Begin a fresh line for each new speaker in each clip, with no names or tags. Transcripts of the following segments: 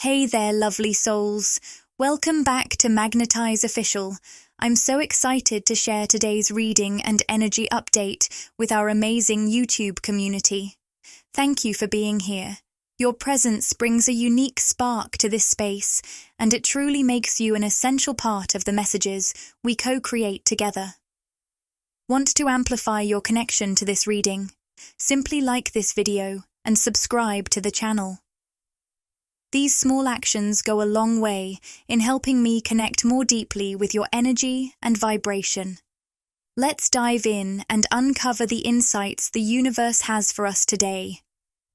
Hey there, lovely souls. Welcome back to Magnetize Official. I'm so excited to share today's reading and energy update with our amazing YouTube community. Thank you for being here. Your presence brings a unique spark to this space, and it truly makes you an essential part of the messages we co-create together. Want to amplify your connection to this reading? Simply like this video and subscribe to the channel. These small actions go a long way in helping me connect more deeply with your energy and vibration. Let's dive in and uncover the insights the universe has for us today.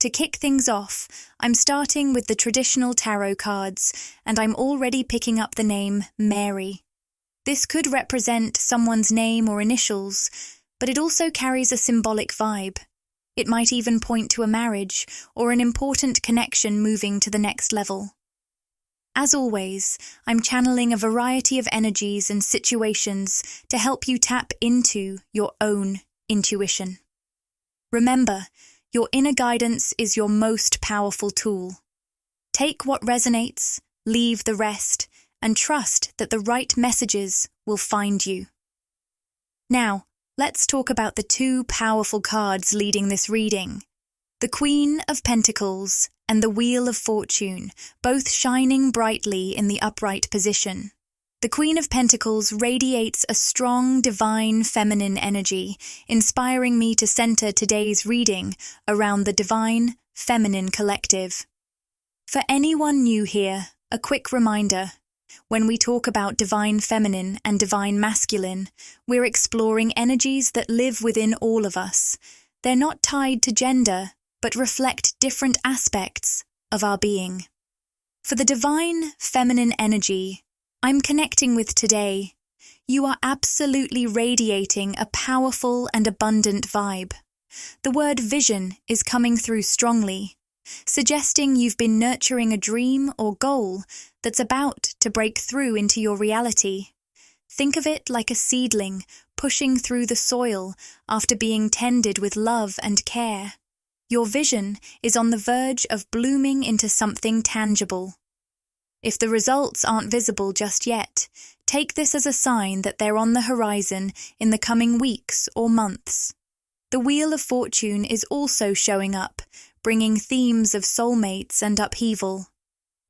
To kick things off, I'm starting with the traditional tarot cards, and I'm already picking up the name Mary. This could represent someone's name or initials, but it also carries a symbolic vibe. It might even point to a marriage or an important connection moving to the next level. As always, I'm channeling a variety of energies and situations to help you tap into your own intuition. Remember, your inner guidance is your most powerful tool. Take what resonates, leave the rest, and trust that the right messages will find you. Now, let's talk about the two powerful cards leading this reading. The Queen of Pentacles and the Wheel of Fortune, both shining brightly in the upright position. The Queen of Pentacles radiates a strong, divine feminine energy, inspiring me to center today's reading around the divine feminine collective. For anyone new here, a quick reminder. When we talk about divine feminine and divine masculine, we're exploring energies that live within all of us. They're not tied to gender, but reflect different aspects of our being. For the divine feminine energy I'm connecting with today, you are absolutely radiating a powerful and abundant vibe. The word vision is coming through strongly, suggesting you've been nurturing a dream or goal that's about to break through into your reality. Think of it like a seedling pushing through the soil after being tended with love and care. Your vision is on the verge of blooming into something tangible. If the results aren't visible just yet, take this as a sign that they're on the horizon in the coming weeks or months. The Wheel of Fortune is also showing up, bringing themes of soulmates and upheaval.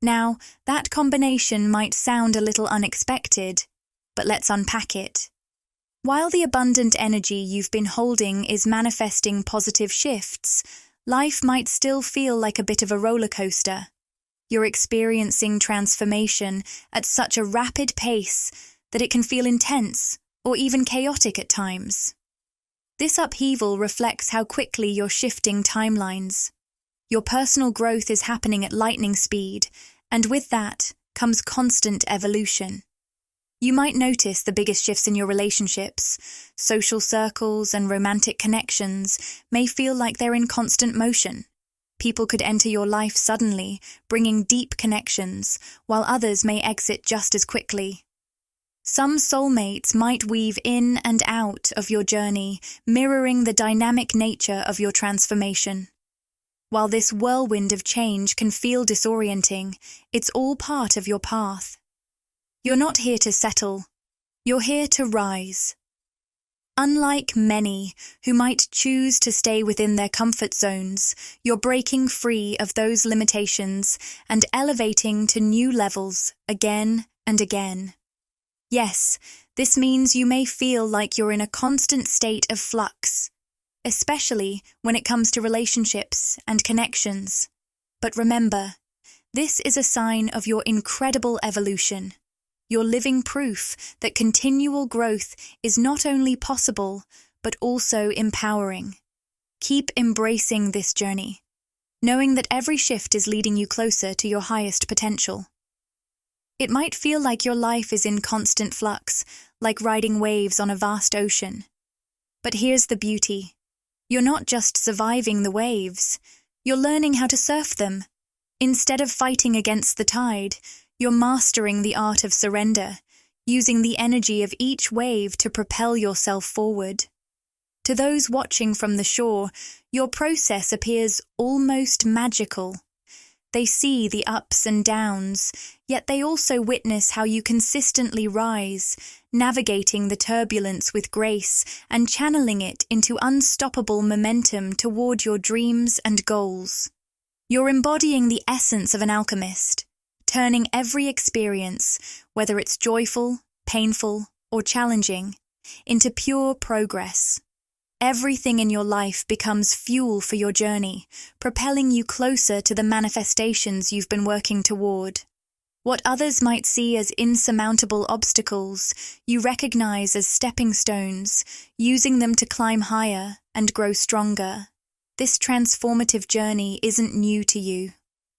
Now, that combination might sound a little unexpected, but let's unpack it. While the abundant energy you've been holding is manifesting positive shifts, life might still feel like a bit of a roller coaster. You're experiencing transformation at such a rapid pace that it can feel intense or even chaotic at times. This upheaval reflects how quickly you're shifting timelines. Your personal growth is happening at lightning speed, and with that comes constant evolution. You might notice the biggest shifts in your relationships. Social circles and romantic connections may feel like they're in constant motion. People could enter your life suddenly, bringing deep connections, while others may exit just as quickly. Some soulmates might weave in and out of your journey, mirroring the dynamic nature of your transformation. While this whirlwind of change can feel disorienting, it's all part of your path. You're not here to settle. You're here to rise. Unlike many who might choose to stay within their comfort zones, you're breaking free of those limitations and elevating to new levels again and again. Yes, this means you may feel like you're in a constant state of flux, especially when it comes to relationships and connections. But remember, this is a sign of your incredible evolution. You're living proof that continual growth is not only possible, but also empowering. Keep embracing this journey, knowing that every shift is leading you closer to your highest potential. It might feel like your life is in constant flux, like riding waves on a vast ocean. But here's the beauty. You're not just surviving the waves, you're learning how to surf them. Instead of fighting against the tide, you're mastering the art of surrender, using the energy of each wave to propel yourself forward. To those watching from the shore, your process appears almost magical. They see the ups and downs, yet they also witness how you consistently rise, navigating the turbulence with grace and channeling it into unstoppable momentum toward your dreams and goals. You're embodying the essence of an alchemist, turning every experience, whether it's joyful, painful, or challenging, into pure progress. Everything in your life becomes fuel for your journey, propelling you closer to the manifestations you've been working toward. What others might see as insurmountable obstacles, you recognize as stepping stones, using them to climb higher and grow stronger. This transformative journey isn't new to you.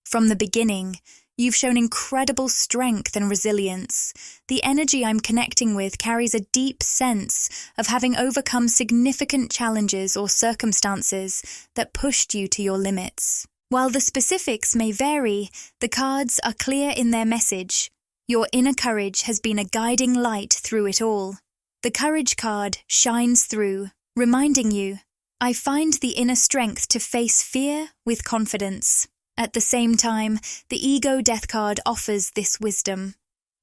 From the beginning, you've shown incredible strength and resilience. The energy I'm connecting with carries a deep sense of having overcome significant challenges or circumstances that pushed you to your limits. While the specifics may vary, the cards are clear in their message. Your inner courage has been a guiding light through it all. The Courage card shines through, reminding you, I find the inner strength to face fear with confidence. At the same time, the Ego Death card offers this wisdom.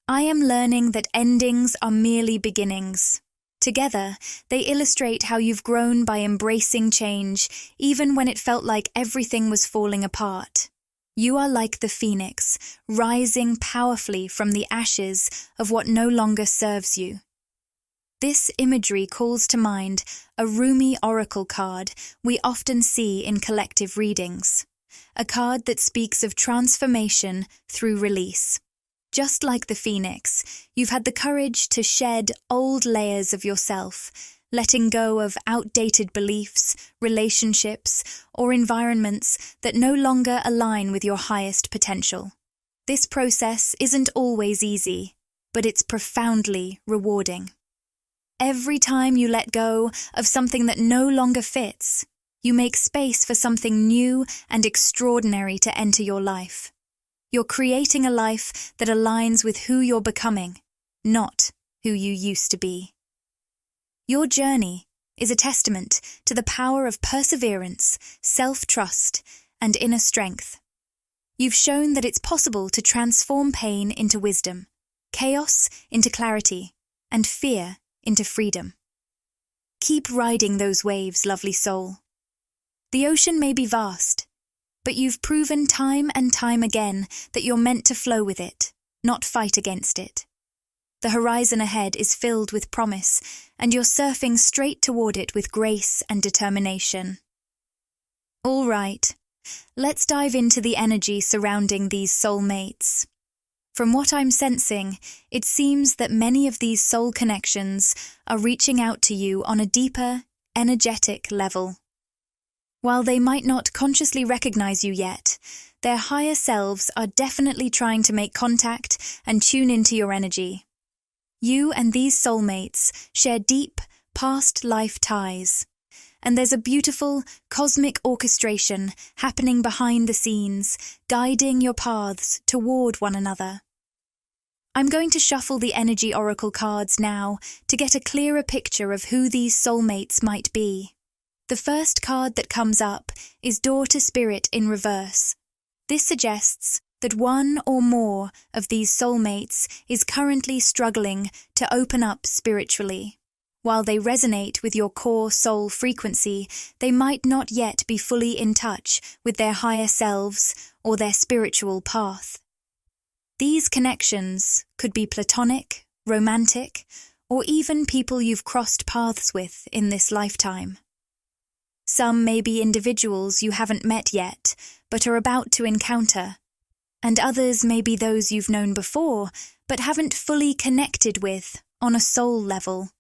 I am learning that endings are merely beginnings. Together, they illustrate how you've grown by embracing change, even when it felt like everything was falling apart. You are like the phoenix, rising powerfully from the ashes of what no longer serves you. This imagery calls to mind a Rumi oracle card we often see in collective readings. A card that speaks of transformation through release. Just like the phoenix, you've had the courage to shed old layers of yourself, letting go of outdated beliefs, relationships, or environments that no longer align with your highest potential. This process isn't always easy, but it's profoundly rewarding. Every time you let go of something that no longer fits, you make space for something new and extraordinary to enter your life. You're creating a life that aligns with who you're becoming, not who you used to be. Your journey is a testament to the power of perseverance, self-trust, and inner strength. You've shown that it's possible to transform pain into wisdom, chaos into clarity, and fear into freedom. Keep riding those waves, lovely soul. The ocean may be vast, but you've proven time and time again that you're meant to flow with it, not fight against it. The horizon ahead is filled with promise, and you're surfing straight toward it with grace and determination. All right, let's dive into the energy surrounding these soulmates. From what I'm sensing, it seems that many of these soul connections are reaching out to you on a deeper, energetic level. While they might not consciously recognize you yet, their higher selves are definitely trying to make contact and tune into your energy. You and these soulmates share deep, past life ties, and there's a beautiful, cosmic orchestration happening behind the scenes, guiding your paths toward one another. I'm going to shuffle the energy oracle cards now to get a clearer picture of who these soulmates might be. The first card that comes up is Daughter Spirit in reverse. This suggests that one or more of these soulmates is currently struggling to open up spiritually. While they resonate with your core soul frequency, they might not yet be fully in touch with their higher selves or their spiritual path. These connections could be platonic, romantic, or even people you've crossed paths with in this lifetime. Some may be individuals you haven't met yet, but are about to encounter, and others may be those you've known before, but haven't fully connected with on a soul level.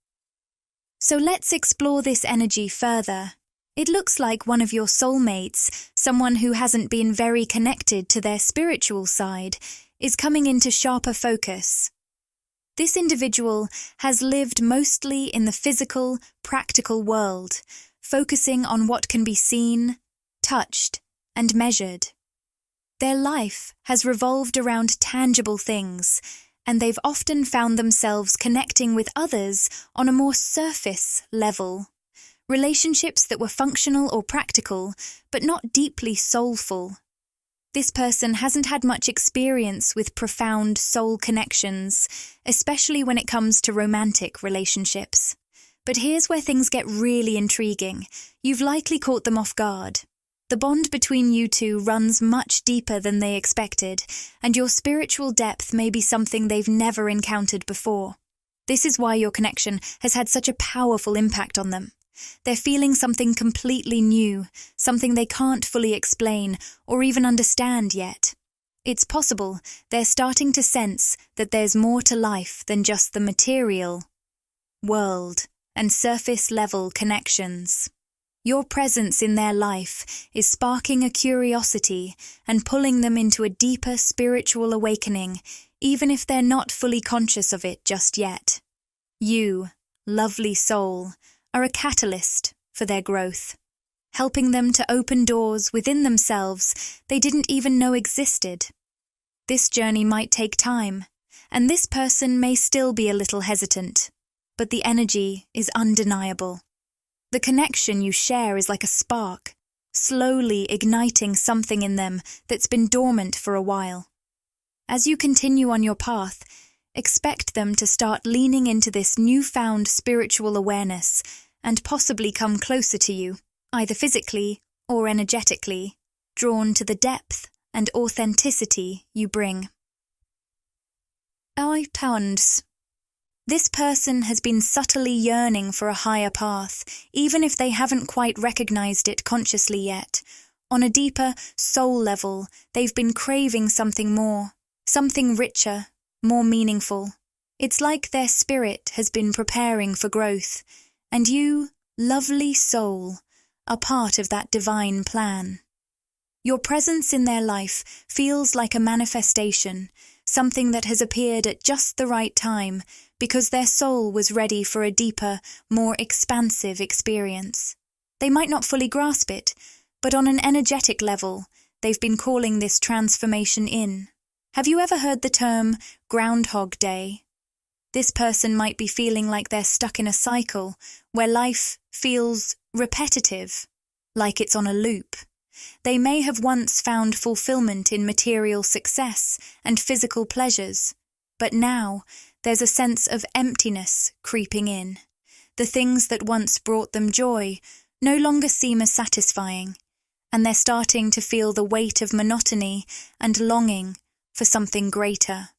So let's explore this energy further. It looks like one of your soulmates, someone who hasn't been very connected to their spiritual side, is coming into sharper focus. This individual has lived mostly in the physical, practical world, focusing on what can be seen, touched, and measured. Their life has revolved around tangible things, and they've often found themselves connecting with others on a more surface level. Relationships that were functional or practical, but not deeply soulful. This person hasn't had much experience with profound soul connections, especially when it comes to romantic relationships. But here's where things get really intriguing. You've likely caught them off guard. The bond between you two runs much deeper than they expected, and your spiritual depth may be something they've never encountered before. This is why your connection has had such a powerful impact on them. They're feeling something completely new, something they can't fully explain or even understand yet. It's possible they're starting to sense that there's more to life than just the material world and surface-level connections. Your presence in their life is sparking a curiosity and pulling them into a deeper spiritual awakening, even if they're not fully conscious of it just yet. You, lovely soul, are a catalyst for their growth, helping them to open doors within themselves they didn't even know existed. This journey might take time, and this person may still be a little hesitant, but the energy is undeniable. The connection you share is like a spark, slowly igniting something in them that's been dormant for a while. As you continue on your path, expect them to start leaning into this newfound spiritual awareness and possibly come closer to you, either physically or energetically, drawn to the depth and authenticity you bring. This person has been subtly yearning for a higher path, even if they haven't quite recognized it consciously yet. On a deeper soul level, they've been craving something more, something richer, more meaningful. It's like their spirit has been preparing for growth, and you, lovely soul, are part of that divine plan. Your presence in their life feels like a manifestation, something that has appeared at just the right time because their soul was ready for a deeper, more expansive experience. They might not fully grasp it, but on an energetic level, they've been calling this transformation in. Have you ever heard the term Groundhog Day? This person might be feeling like they're stuck in a cycle where life feels repetitive, like it's on a loop. They may have once found fulfillment in material success and physical pleasures, but now there's a sense of emptiness creeping in. The things that once brought them joy no longer seem as satisfying, and they're starting to feel the weight of monotony and longing for something greater.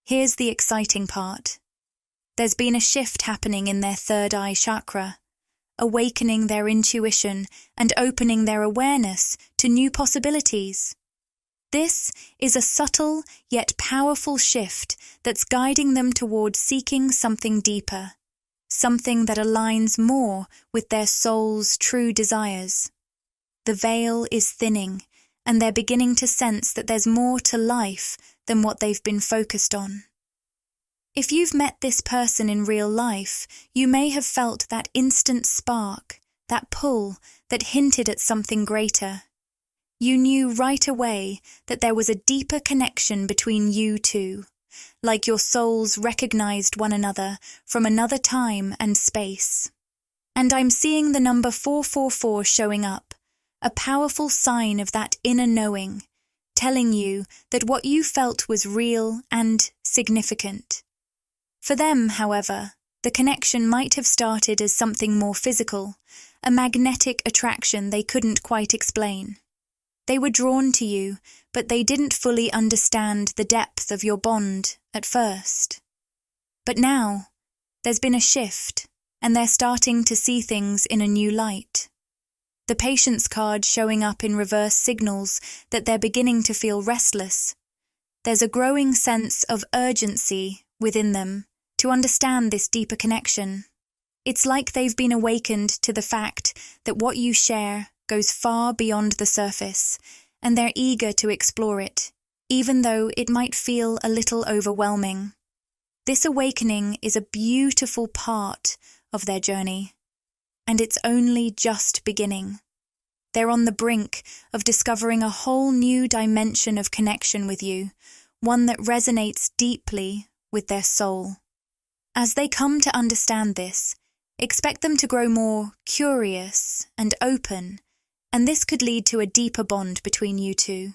Here's the exciting part. There's been a shift happening in their third eye chakra, awakening their intuition and opening their awareness to new possibilities. This is a subtle yet powerful shift that's guiding them toward seeking something deeper, something that aligns more with their soul's true desires. The veil is thinning, and they're beginning to sense that there's more to life than what they've been focused on. If you've met this person in real life, you may have felt that instant spark, that pull that hinted at something greater. You knew right away that there was a deeper connection between you two, like your souls recognized one another from another time and space. And I'm seeing the number 444 showing up, a powerful sign of that inner knowing, telling you that what you felt was real and significant. For them, however, the connection might have started as something more physical, a magnetic attraction they couldn't quite explain. They were drawn to you, but they didn't fully understand the depth of your bond at first. But now, there's been a shift, and they're starting to see things in a new light. The patience card showing up in reverse signals that they're beginning to feel restless. There's a growing sense of urgency within them to understand this deeper connection. It's like they've been awakened to the fact that what you share goes far beyond the surface, and they're eager to explore it, even though it might feel a little overwhelming. This awakening is a beautiful part of their journey, and it's only just beginning. They're on the brink of discovering a whole new dimension of connection with you, one that resonates deeply with their soul. As they come to understand this, expect them to grow more curious and open, and this could lead to a deeper bond between you two.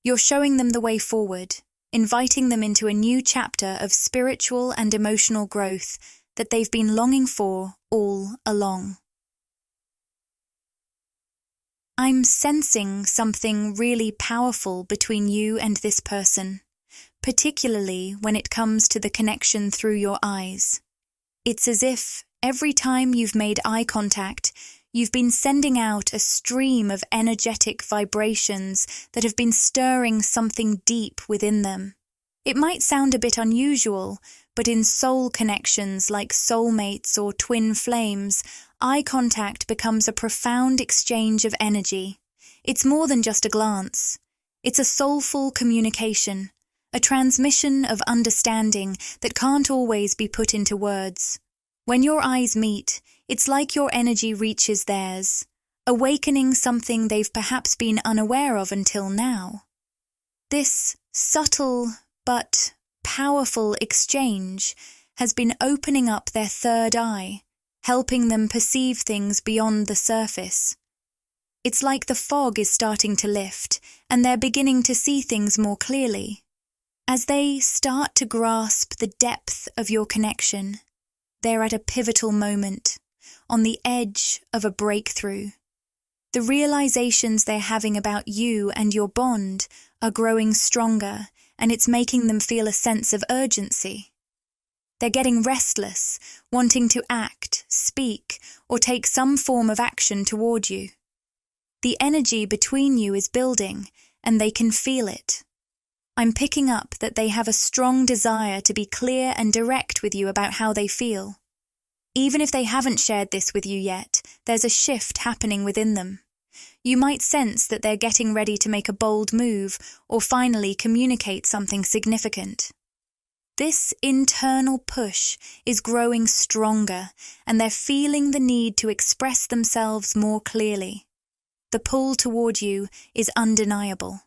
You're showing them the way forward, inviting them into a new chapter of spiritual and emotional growth that they've been longing for all along. I'm sensing something really powerful between you and this person, particularly when it comes to the connection through your eyes. It's as if every time you've made eye contact, you've been sending out a stream of energetic vibrations that have been stirring something deep within them. It might sound a bit unusual, but in soul connections like soulmates or twin flames, eye contact becomes a profound exchange of energy. It's more than just a glance. It's a soulful communication, a transmission of understanding that can't always be put into words. When your eyes meet, it's like your energy reaches theirs, awakening something they've perhaps been unaware of until now. This subtle but powerful exchange has been opening up their third eye, helping them perceive things beyond the surface. It's like the fog is starting to lift, and they're beginning to see things more clearly. As they start to grasp the depth of your connection, they're at a pivotal moment, on the edge of a breakthrough. The realizations they're having about you and your bond are growing stronger, and it's making them feel a sense of urgency. They're getting restless, wanting to act, speak, or take some form of action toward you. The energy between you is building, and they can feel it. I'm picking up that they have a strong desire to be clear and direct with you about how they feel. Even if they haven't shared this with you yet, there's a shift happening within them. You might sense that they're getting ready to make a bold move or finally communicate something significant. This internal push is growing stronger, and they're feeling the need to express themselves more clearly. The pull toward you is undeniable,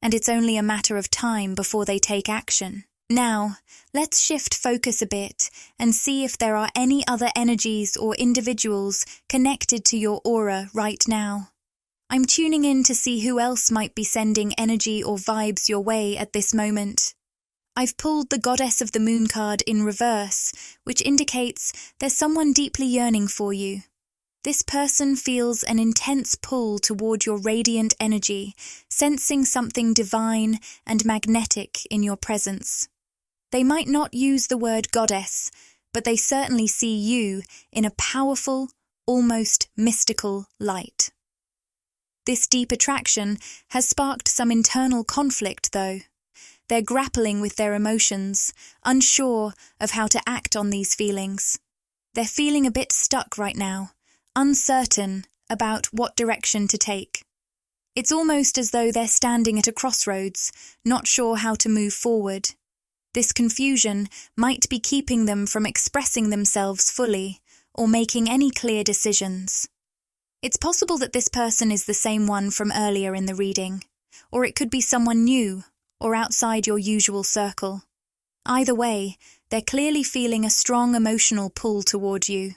and it's only a matter of time before they take action. Now, let's shift focus a bit and see if there are any other energies or individuals connected to your aura right now. I'm tuning in to see who else might be sending energy or vibes your way at this moment. I've pulled the Goddess of the Moon card in reverse, which indicates there's someone deeply yearning for you. This person feels an intense pull toward your radiant energy, sensing something divine and magnetic in your presence. They might not use the word goddess, but they certainly see you in a powerful, almost mystical light. This deep attraction has sparked some internal conflict, though. They're grappling with their emotions, unsure of how to act on these feelings. They're feeling a bit stuck right now, uncertain about what direction to take. It's almost as though they're standing at a crossroads, not sure how to move forward. This confusion might be keeping them from expressing themselves fully or making any clear decisions. It's possible that this person is the same one from earlier in the reading, or it could be someone new or outside your usual circle. Either way, they're clearly feeling a strong emotional pull toward you,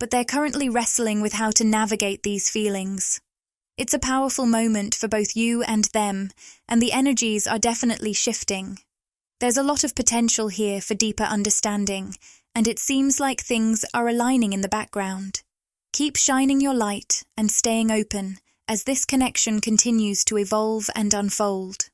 but they're currently wrestling with how to navigate these feelings. It's a powerful moment for both you and them, and the energies are definitely shifting. There's a lot of potential here for deeper understanding, and it seems like things are aligning in the background. Keep shining your light and staying open as this connection continues to evolve and unfold.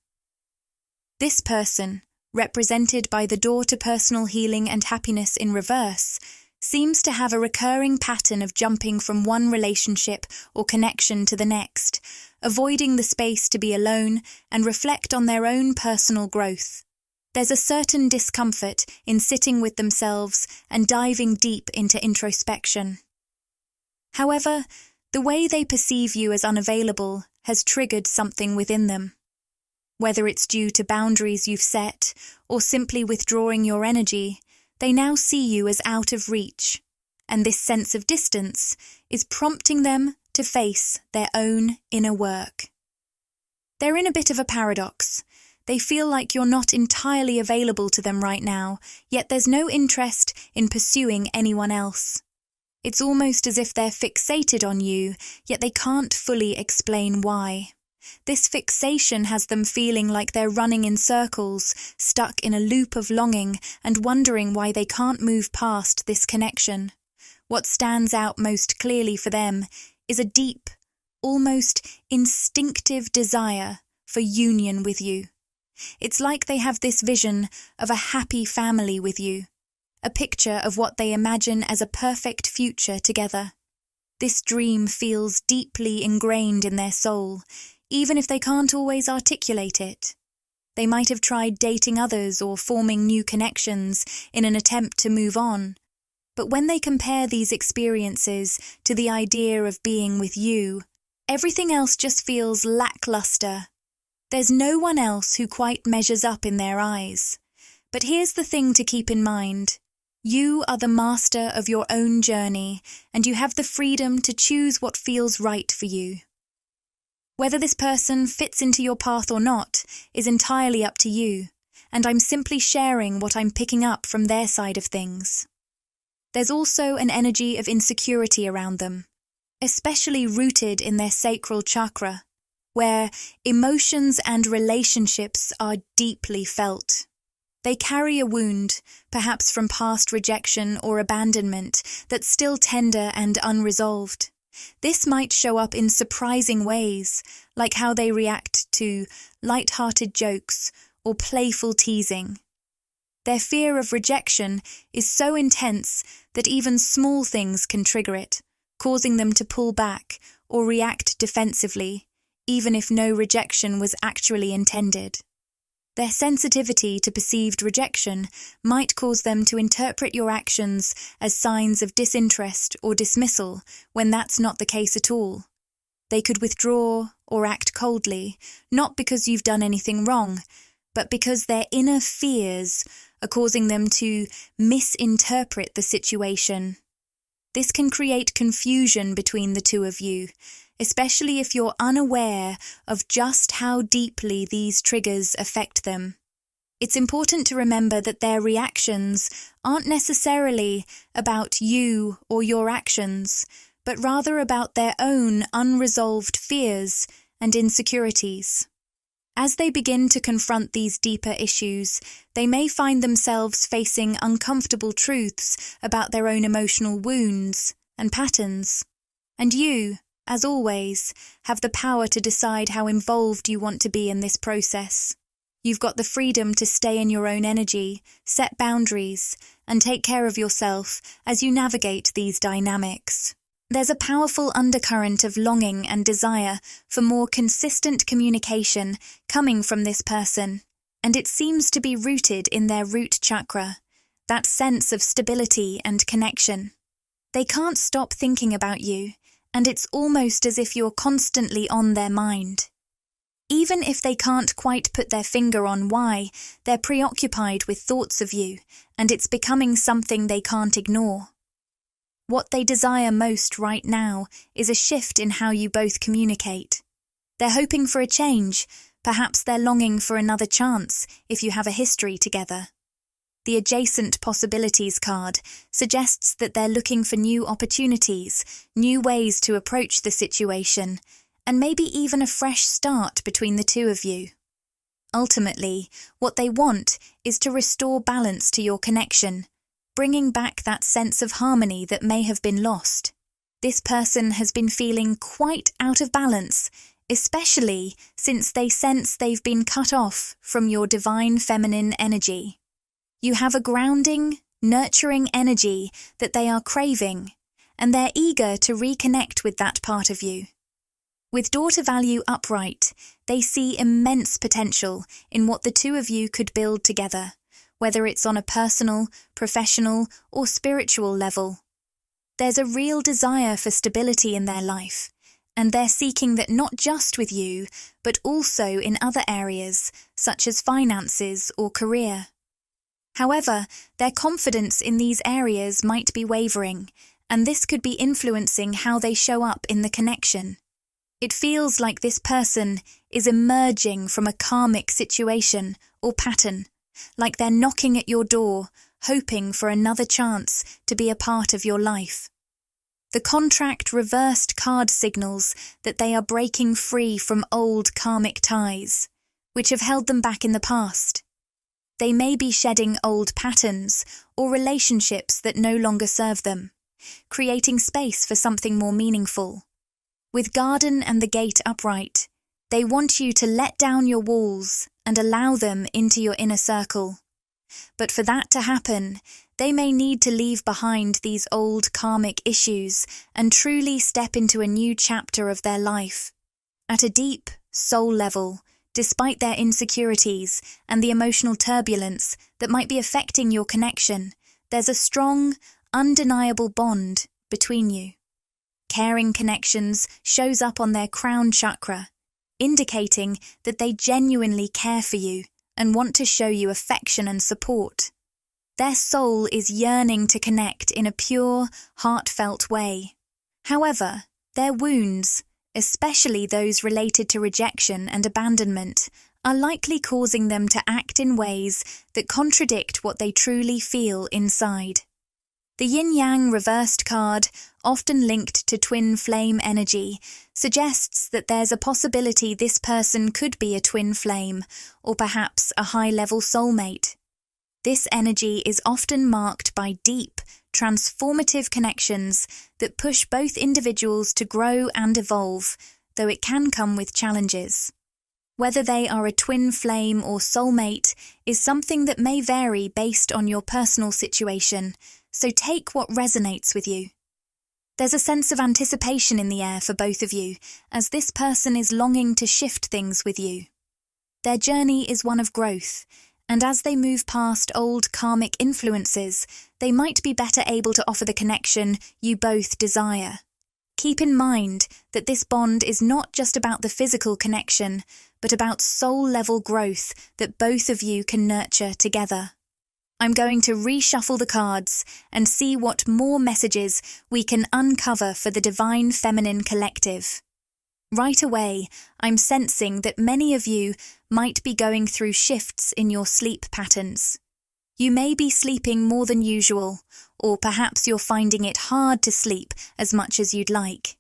This person, represented by the door to personal healing and happiness in reverse, seems to have a recurring pattern of jumping from one relationship or connection to the next, avoiding the space to be alone and reflect on their own personal growth. There's a certain discomfort in sitting with themselves and diving deep into introspection. However, the way they perceive you as unavailable has triggered something within them. Whether it's due to boundaries you've set or simply withdrawing your energy, they now see you as out of reach, and this sense of distance is prompting them to face their own inner work. They're in a bit of a paradox. They feel like you're not entirely available to them right now, yet there's no interest in pursuing anyone else. It's almost as if they're fixated on you, yet they can't fully explain why. This fixation has them feeling like they're running in circles, stuck in a loop of longing and wondering why they can't move past this connection. What stands out most clearly for them is a deep, almost instinctive desire for union with you. It's like they have this vision of a happy family with you, a picture of what they imagine as a perfect future together. This dream feels deeply ingrained in their soul, even if they can't always articulate it. They might have tried dating others or forming new connections in an attempt to move on. But when they compare these experiences to the idea of being with you, everything else just feels lackluster. There's no one else who quite measures up in their eyes. But here's the thing to keep in mind. You are the master of your own journey, and you have the freedom to choose what feels right for you. Whether this person fits into your path or not is entirely up to you, and I'm simply sharing what I'm picking up from their side of things. There's also an energy of insecurity around them, especially rooted in their sacral chakra, where emotions and relationships are deeply felt. They carry a wound, perhaps from past rejection or abandonment, that's still tender and unresolved. This might show up in surprising ways, like how they react to light-hearted jokes or playful teasing. Their fear of rejection is so intense that even small things can trigger it, causing them to pull back or react defensively, even if no rejection was actually intended. Their sensitivity to perceived rejection might cause them to interpret your actions as signs of disinterest or dismissal when that's not the case at all. They could withdraw or act coldly, not because you've done anything wrong, but because their inner fears are causing them to misinterpret the situation. This can create confusion between the two of you, especially if you're unaware of just how deeply these triggers affect them. It's important to remember that their reactions aren't necessarily about you or your actions, but rather about their own unresolved fears and insecurities. As they begin to confront these deeper issues, they may find themselves facing uncomfortable truths about their own emotional wounds and patterns. And you, as always, have the power to decide how involved you want to be in this process. You've got the freedom to stay in your own energy, set boundaries, and take care of yourself as you navigate these dynamics. There's a powerful undercurrent of longing and desire for more consistent communication coming from this person, and it seems to be rooted in their root chakra, that sense of stability and connection. They can't stop thinking about you, and it's almost as if you're constantly on their mind. Even if they can't quite put their finger on why, they're preoccupied with thoughts of you, and it's becoming something they can't ignore. What they desire most right now is a shift in how you both communicate. They're hoping for a change, perhaps they're longing for another chance if you have a history together. The Adjacent Possibilities card suggests that they're looking for new opportunities, new ways to approach the situation, and maybe even a fresh start between the two of you. Ultimately, what they want is to restore balance to your connection, bringing back that sense of harmony that may have been lost. This person has been feeling quite out of balance, especially since they sense they've been cut off from your divine feminine energy. You have a grounding, nurturing energy that they are craving, and they're eager to reconnect with that part of you. With daughter value upright, they see immense potential in what the two of you could build together, whether it's on a personal, professional, or spiritual level. There's a real desire for stability in their life, and they're seeking that not just with you, but also in other areas, such as finances or career. However, their confidence in these areas might be wavering, and this could be influencing how they show up in the connection. It feels like this person is emerging from a karmic situation or pattern, like they're knocking at your door, hoping for another chance to be a part of your life. The contract reversed card signals that they are breaking free from old karmic ties, which have held them back in the past. They may be shedding old patterns or relationships that no longer serve them, creating space for something more meaningful. With Garden and the Gate upright, they want you to let down your walls and allow them into your inner circle. But for that to happen, they may need to leave behind these old karmic issues and truly step into a new chapter of their life. At a deep, soul level, despite their insecurities and the emotional turbulence that might be affecting your connection, there's a strong, undeniable bond between you. Caring connections shows up on their crown chakra, indicating that they genuinely care for you and want to show you affection and support. Their soul is yearning to connect in a pure, heartfelt way. However, their wounds, especially those related to rejection and abandonment, are likely causing them to act in ways that contradict what they truly feel inside. The yin-yang reversed card, often linked to twin flame energy, suggests that there's a possibility this person could be a twin flame, or perhaps a high-level soulmate. This energy is often marked by deep, transformative connections that push both individuals to grow and evolve, though it can come with challenges. Whether they are a twin flame or soulmate is something that may vary based on your personal situation, so take what resonates with you. There's a sense of anticipation in the air for both of you, as this person is longing to shift things with you. Their journey is one of growth, and as they move past old karmic influences, they might be better able to offer the connection you both desire. Keep in mind that this bond is not just about the physical connection, but about soul-level growth that both of you can nurture together. I'm going to reshuffle the cards and see what more messages we can uncover for the Divine Feminine Collective. Right away, I'm sensing that many of you might be going through shifts in your sleep patterns. You may be sleeping more than usual, or perhaps you're finding it hard to sleep as much as you'd like.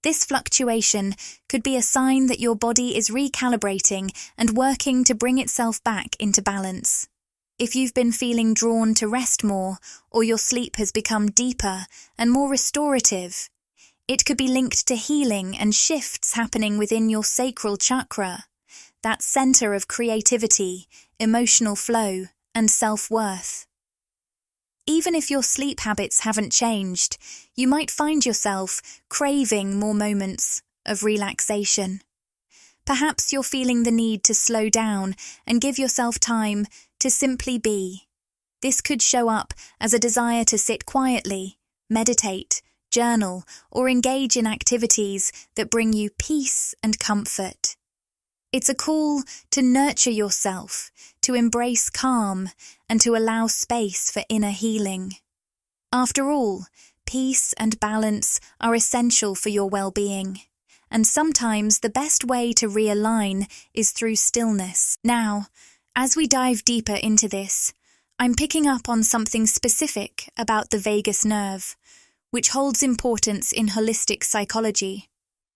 This fluctuation could be a sign that your body is recalibrating and working to bring itself back into balance. If you've been feeling drawn to rest more, or your sleep has become deeper and more restorative, it could be linked to healing and shifts happening within your sacral chakra, that center of creativity, emotional flow, and self-worth. Even if your sleep habits haven't changed, you might find yourself craving more moments of relaxation. Perhaps you're feeling the need to slow down and give yourself time to simply be. This could show up as a desire to sit quietly, meditate, journal, or engage in activities that bring you peace and comfort. It's a call to nurture yourself, to embrace calm, and to allow space for inner healing. After all, peace and balance are essential for your well-being, and sometimes the best way to realign is through stillness. Now, as we dive deeper into this, I'm picking up on something specific about the vagus nerve, which holds importance in holistic psychology.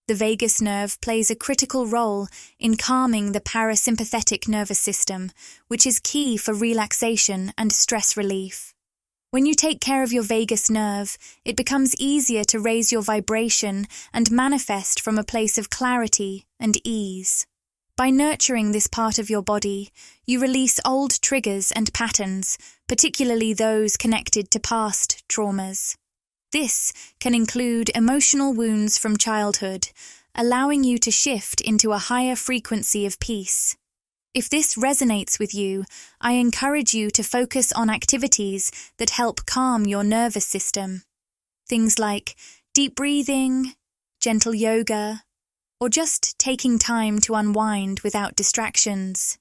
The vagus nerve plays a critical role in calming the parasympathetic nervous system, which is key for relaxation and stress relief. When you take care of your vagus nerve, it becomes easier to raise your vibration and manifest from a place of clarity and ease. By nurturing this part of your body, you release old triggers and patterns, particularly those connected to past traumas. This can include emotional wounds from childhood, allowing you to shift into a higher frequency of peace. If this resonates with you, I encourage you to focus on activities that help calm your nervous system. Things like deep breathing, gentle yoga, or just taking time to unwind without distractions.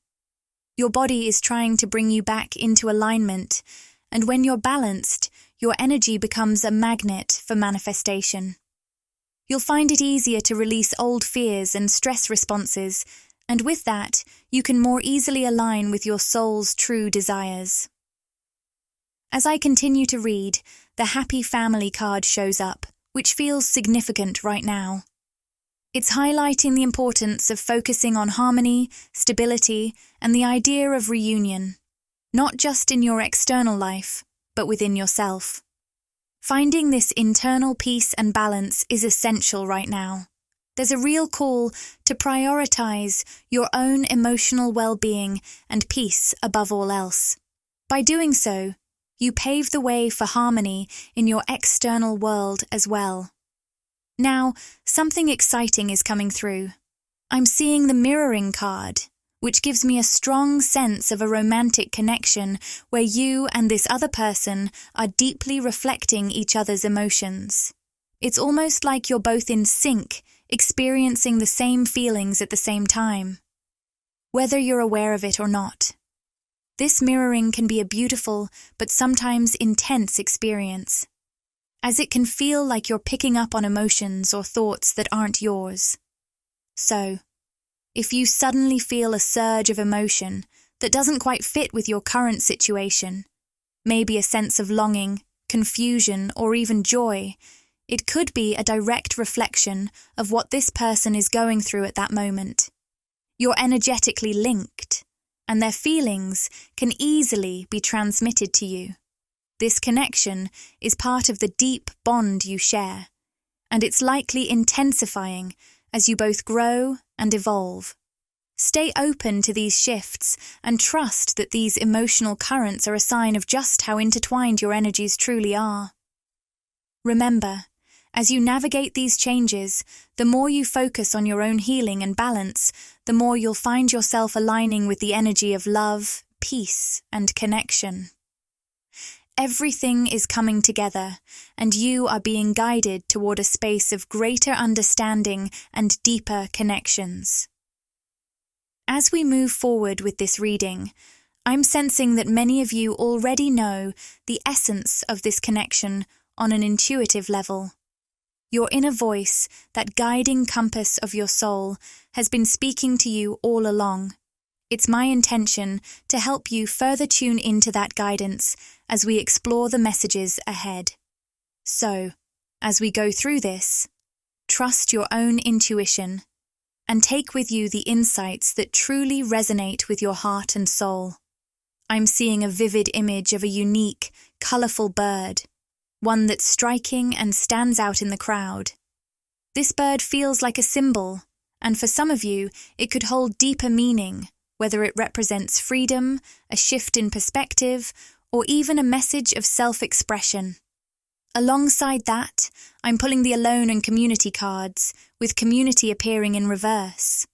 Your body is trying to bring you back into alignment, and when you're balanced, your energy becomes a magnet for manifestation. You'll find it easier to release old fears and stress responses, and with that, you can more easily align with your soul's true desires. As I continue to read, the Happy Family card shows up, which feels significant right now. It's highlighting the importance of focusing on harmony, stability, and the idea of reunion, not just in your external life, but within yourself. Finding this internal peace and balance is essential right now. There's a real call to prioritize your own emotional well-being and peace above all else. By doing so, you pave the way for harmony in your external world as well. Now, something exciting is coming through. I'm seeing the mirroring card, which gives me a strong sense of a romantic connection where you and this other person are deeply reflecting each other's emotions. It's almost like you're both in sync, experiencing the same feelings at the same time, whether you're aware of it or not. This mirroring can be a beautiful but sometimes intense experience, as it can feel like you're picking up on emotions or thoughts that aren't yours. So, if you suddenly feel a surge of emotion that doesn't quite fit with your current situation, maybe a sense of longing, confusion, or even joy, it could be a direct reflection of what this person is going through at that moment. You're energetically linked, and their feelings can easily be transmitted to you. This connection is part of the deep bond you share, and it's likely intensifying as you both grow and evolve. Stay open to these shifts and trust that these emotional currents are a sign of just how intertwined your energies truly are. Remember, as you navigate these changes, the more you focus on your own healing and balance, the more you'll find yourself aligning with the energy of love, peace, and connection. Everything is coming together, and you are being guided toward a space of greater understanding and deeper connections. As we move forward with this reading, I'm sensing that many of you already know the essence of this connection on an intuitive level. Your inner voice, that guiding compass of your soul, has been speaking to you all along. It's my intention to help you further tune into that guidance as we explore the messages ahead. So, as we go through this, trust your own intuition and take with you the insights that truly resonate with your heart and soul. I'm seeing a vivid image of a unique, colourful bird, one that's striking and stands out in the crowd. This bird feels like a symbol, and for some of you, it could hold deeper meaning, whether it represents freedom, a shift in perspective, or even a message of self-expression. Alongside that, I'm pulling the alone and community cards, with community appearing in reverse.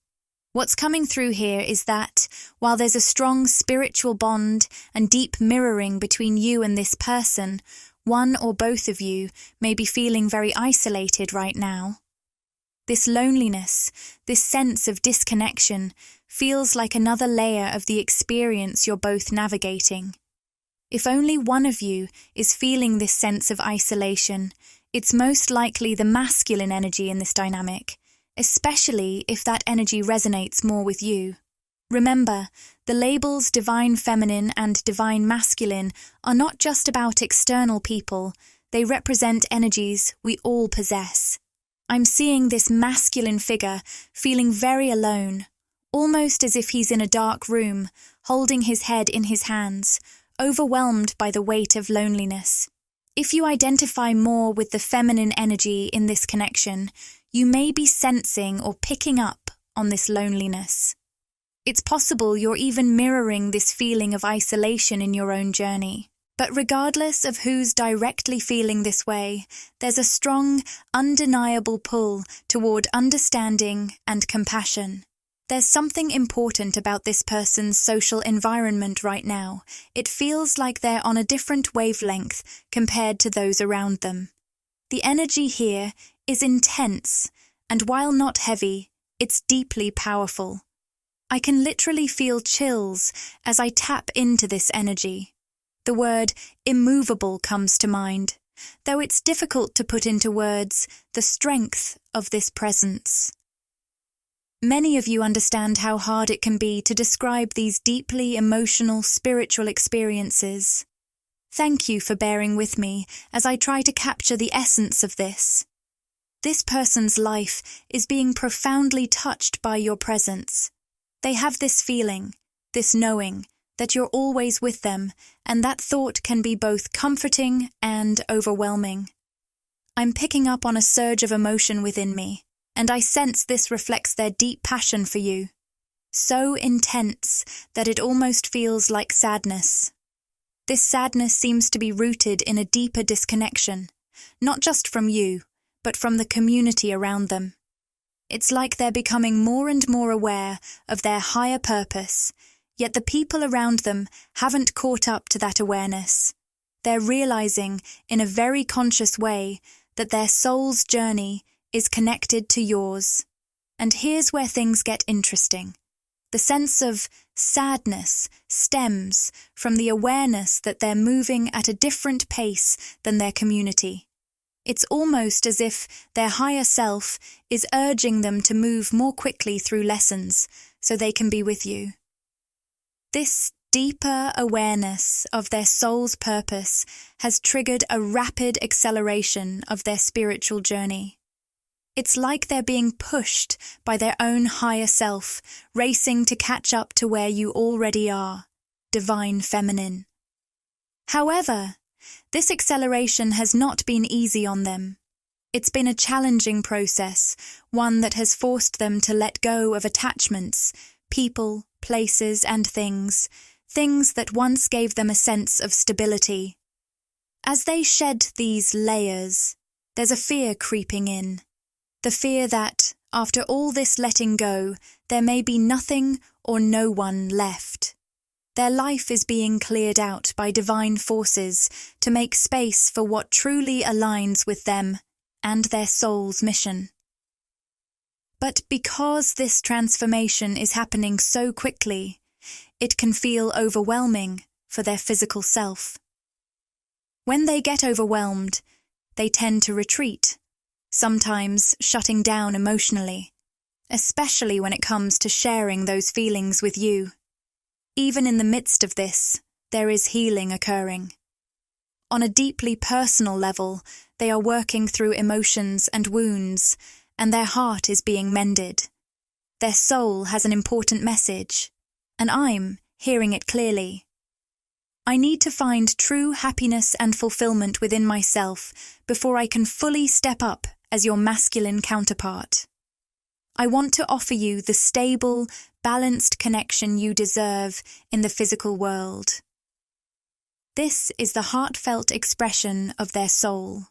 What's coming through here is that, while there's a strong spiritual bond and deep mirroring between you and this person, one or both of you may be feeling very isolated right now. This loneliness, this sense of disconnection, feels like another layer of the experience you're both navigating. If only one of you is feeling this sense of isolation, it's most likely the masculine energy in this dynamic, especially if that energy resonates more with you. Remember, the labels divine feminine and divine masculine are not just about external people, they represent energies we all possess. I'm seeing this masculine figure feeling very alone, almost as if he's in a dark room, holding his head in his hands, overwhelmed by the weight of loneliness. If you identify more with the feminine energy in this connection, you may be sensing or picking up on this loneliness. It's possible you're even mirroring this feeling of isolation in your own journey. But regardless of who's directly feeling this way, there's a strong, undeniable pull toward understanding and compassion. There's something important about this person's social environment right now. It feels like they're on a different wavelength compared to those around them. The energy here is intense, and while not heavy, it's deeply powerful. I can literally feel chills as I tap into this energy. The word immovable comes to mind, though it's difficult to put into words the strength of this presence. Many of you understand how hard it can be to describe these deeply emotional, spiritual experiences. Thank you for bearing with me as I try to capture the essence of this. This person's life is being profoundly touched by your presence. They have this feeling, this knowing, that you're always with them, and that thought can be both comforting and overwhelming. I'm picking up on a surge of emotion within me, and I sense this reflects their deep passion for you. So intense that it almost feels like sadness. This sadness seems to be rooted in a deeper disconnection, not just from you, but from the community around them. It's like they're becoming more and more aware of their higher purpose, yet the people around them haven't caught up to that awareness. They're realizing, in a very conscious way, that their soul's journey is connected to yours. And here's where things get interesting. The sense of sadness stems from the awareness that they're moving at a different pace than their community. It's almost as if their higher self is urging them to move more quickly through lessons so they can be with you. This deeper awareness of their soul's purpose has triggered a rapid acceleration of their spiritual journey. It's like they're being pushed by their own higher self, racing to catch up to where you already are, divine feminine. However, this acceleration has not been easy on them. It's been a challenging process, one that has forced them to let go of attachments, people, places, and things that once gave them a sense of stability. As they shed these layers, there's a fear creeping in. The fear that, after all this letting go, there may be nothing or no one left. Their life is being cleared out by divine forces to make space for what truly aligns with them and their soul's mission. But because this transformation is happening so quickly, it can feel overwhelming for their physical self. When they get overwhelmed, they tend to retreat, sometimes shutting down emotionally, especially when it comes to sharing those feelings with you. Even in the midst of this, there is healing occurring. On a deeply personal level, they are working through emotions and wounds, and their heart is being mended. Their soul has an important message, and I'm hearing it clearly. I need to find true happiness and fulfillment within myself before I can fully step up as your masculine counterpart. I want to offer you the stable, balanced connection you deserve in the physical world. This is the heartfelt expression of their soul.